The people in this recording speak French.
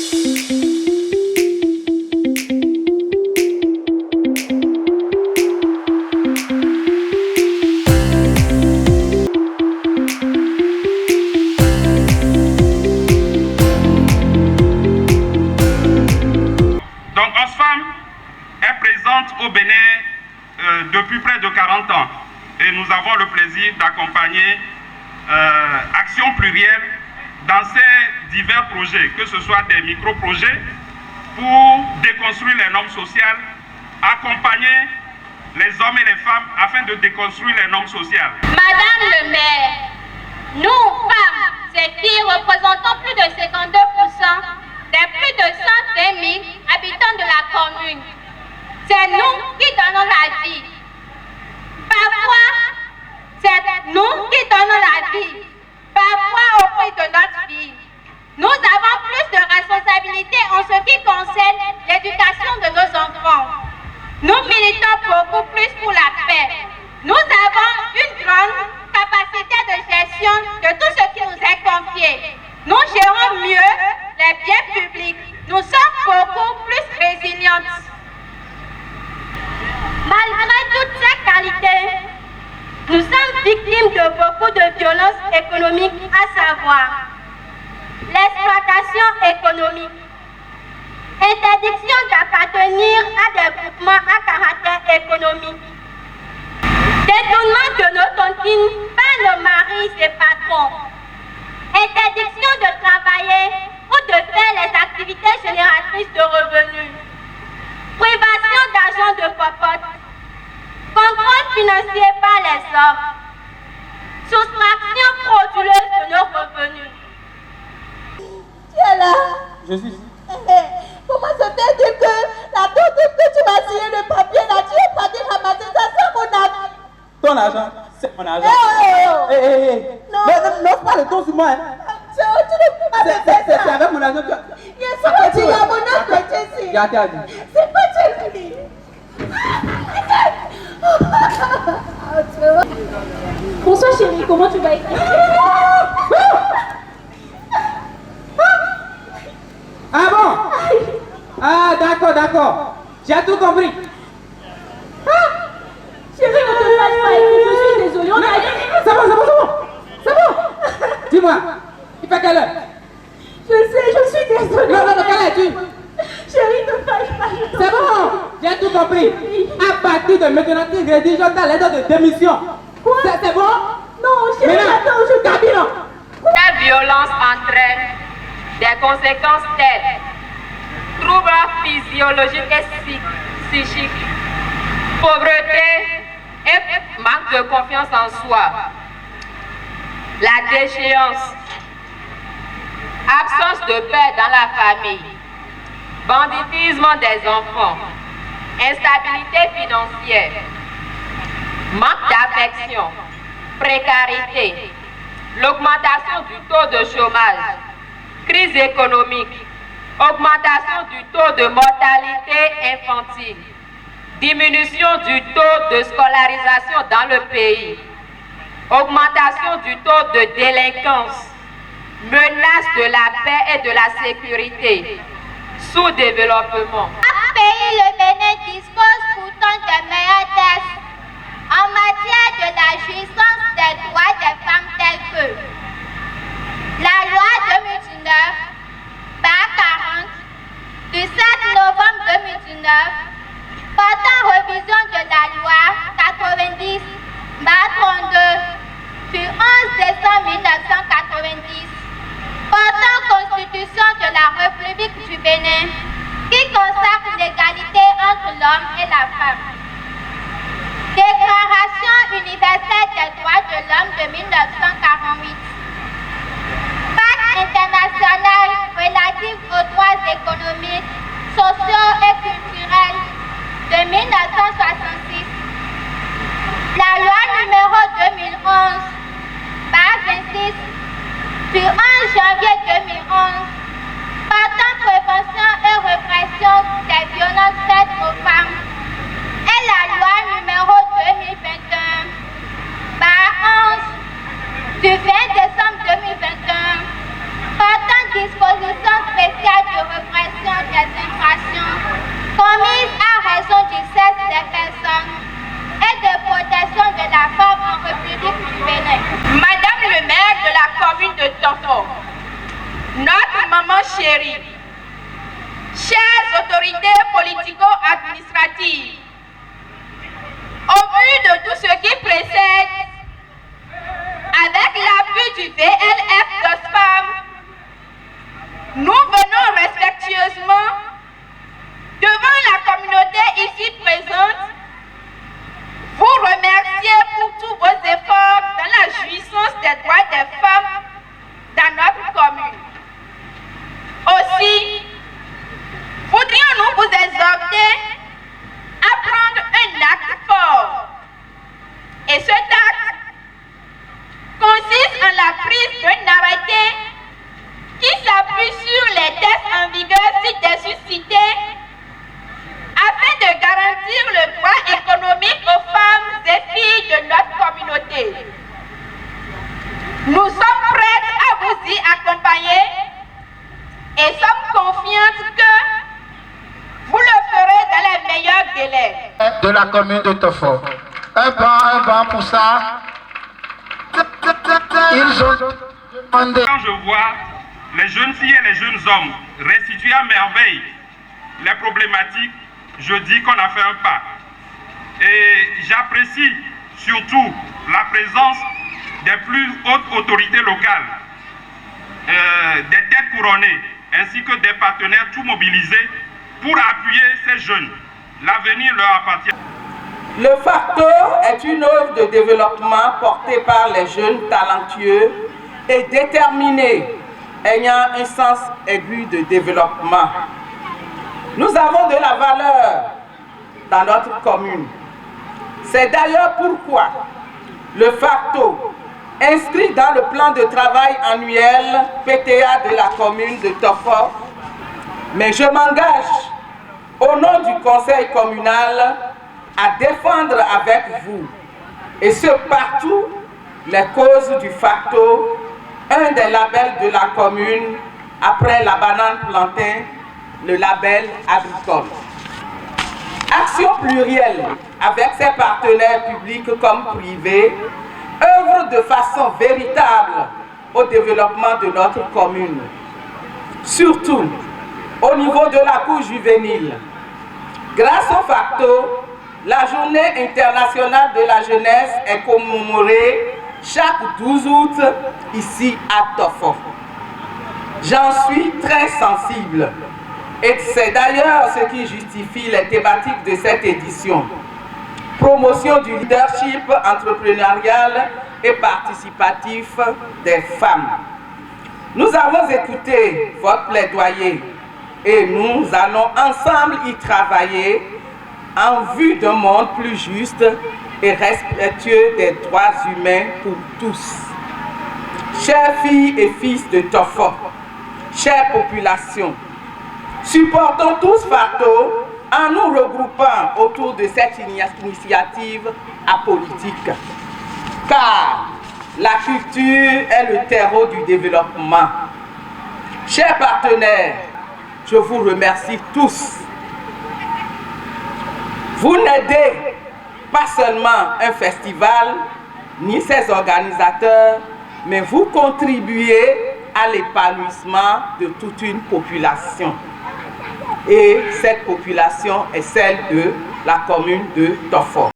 Donc Oxfam est présente au Bénin depuis près de 40 ans et nous avons le plaisir d'accompagner Action Plurielle dans ces divers projets, que ce soit des micro-projets pour déconstruire les normes sociales, accompagner les hommes et les femmes afin de déconstruire les normes sociales. Madame le maire, nous, femmes et filles, représentons plus de 52% des plus de 120 000 habitants de la commune. C'est nous qui donnons la vie. Parfois, c'est nous qui donnons la vie. Parfois au prix de notre vie. Nous avons plus de responsabilités en ce qui concerne l'éducation de nos enfants. Nous militons beaucoup plus pour la paix. Nous avons une grande capacité de gestion de tout ce qui nous est confié. Nous gérons mieux les biens publics. Nous sommes beaucoup plus résilientes. Malgré toutes ces qualités, nous sommes victimes de beaucoup de violences économiques, à savoir l'exploitation économique, interdiction d'appartenir à des groupements à caractère économique, détournement de nos tontines par nos maris et patrons, interdiction de travailler ou de faire les activités génératrices de revenus, privation d'argent de popote, contrôle financier par les hommes, soustraction frauduleuse de nos revenus. Tu es là? Je suis. Comment se fait-il que la date que tu m'as signé le papier là, tu es parti ramasser ça, c'est mon argent? Ton argent, c'est mon argent. Non. N'ose pas le ton sur moi. Hein. Tu ne peux pas me faire ça. C'est avec mon argent. Tu as mon autre ici. C'est pas Chelsea. Bonsoir chérie, comment tu vas être? Ah bon? Ah d'accord. J'ai tout compris. Chérie, ne te fâche pas, écoute, je suis désolée. C'est bon. Dis-moi, il fait quelle heure? Je sais, je suis désolée. Non, quelle heure es-tu? Chérie, ne te fâche pas. C'est bon, j'ai tout compris. À partir de maintenant, tu rédiges ta lettre de démission. Quoi? C'est bon? Non, chérie, attends, je Cabine. La violence entraîne des conséquences telles troubles physiologiques et psychiques, pauvreté et manque de confiance en soi, la déchéance, absence de paix dans la famille, banditisme des enfants, instabilité financière, manque d'affection, précarité, l'augmentation du taux de chômage, crise économique, augmentation du taux de mortalité infantile, diminution du taux de scolarisation dans le pays, augmentation du taux de délinquance, menace de la paix et de la sécurité, sous-développement. Chaque pays, le Bénin, dispose pourtant de meilleurs textes en matière de la jouissance des droits des femmes tels que la loi 2019 par 40 du 7 novembre 2019 portant révision de la loi 90 32 du 11 décembre 1990 portant constitution de la République du Bénin qui consacre l'égalité entre l'homme et la femme. Déclaration universelle des droits de l'homme de 1948. Pacte international relatif aux droits économiques, sociaux et culturels de 1966. La loi numéro 2011 26 maman chérie, chères autorités politico-administratives, au vu de tout ce qui précède, avec l'appui du VLF d'OSFAM, nous venons respectueusement devant la communauté ici présente vous remercier pour tous vos efforts dans la jouissance des droits des femmes dans notre commune. Aussi, voudrions-nous vous exhorter à prendre un acte fort. Et cet acte consiste en la prise d'un arrêté qui s'appuie sur les textes en vigueur ci-dessus cités afin de garantir le droit économique aux femmes et filles de notre communauté. Nous sommes prêts à vous y accompagner et sommes confiantes que vous le ferez dans les meilleurs délais. De la commune de Tofo. Un banc pour ça. Ils ont demandé. Quand je vois les jeunes filles et les jeunes hommes restituer à merveille les problématiques, je dis qu'on a fait un pas. Et j'apprécie surtout la présence des plus hautes autorités locales, des têtes couronnées, ainsi que des partenaires tout mobilisés pour appuyer ces jeunes. L'avenir leur appartient. Le FACTO est une œuvre de développement portée par les jeunes talentueux et déterminés, ayant un sens aigu de développement. Nous avons de la valeur dans notre commune. C'est d'ailleurs pourquoi le FACTO, inscrit dans le plan de travail annuel PTA de la commune de Tofo, mais je m'engage au nom du conseil communal à défendre avec vous, et ce partout, les causes du FACTO, un des labels de la commune, après la banane plantain, le label agricole. Action plurielle avec ses partenaires publics comme privés œuvre de façon véritable au développement de notre commune. Surtout au niveau de la cour juvénile. Grâce au FACTO, la journée internationale de la jeunesse est commémorée chaque 12 août ici à Tofo. J'en suis très sensible. Et c'est d'ailleurs ce qui justifie les thématiques de cette édition. Promotion du leadership entrepreneurial et participatif des femmes. Nous avons écouté votre plaidoyer et nous allons ensemble y travailler en vue d'un monde plus juste et respectueux des droits humains pour tous. Chères filles et fils de Tofo, chère population, supportons tous FACTO en nous regroupant autour de cette initiative apolitique. Car la culture est le terreau du développement. Chers partenaires, je vous remercie tous. Vous n'aidez pas seulement un festival, ni ses organisateurs, mais vous contribuez à l'épanouissement de toute une population. Et cette population est celle de la commune de Tofo.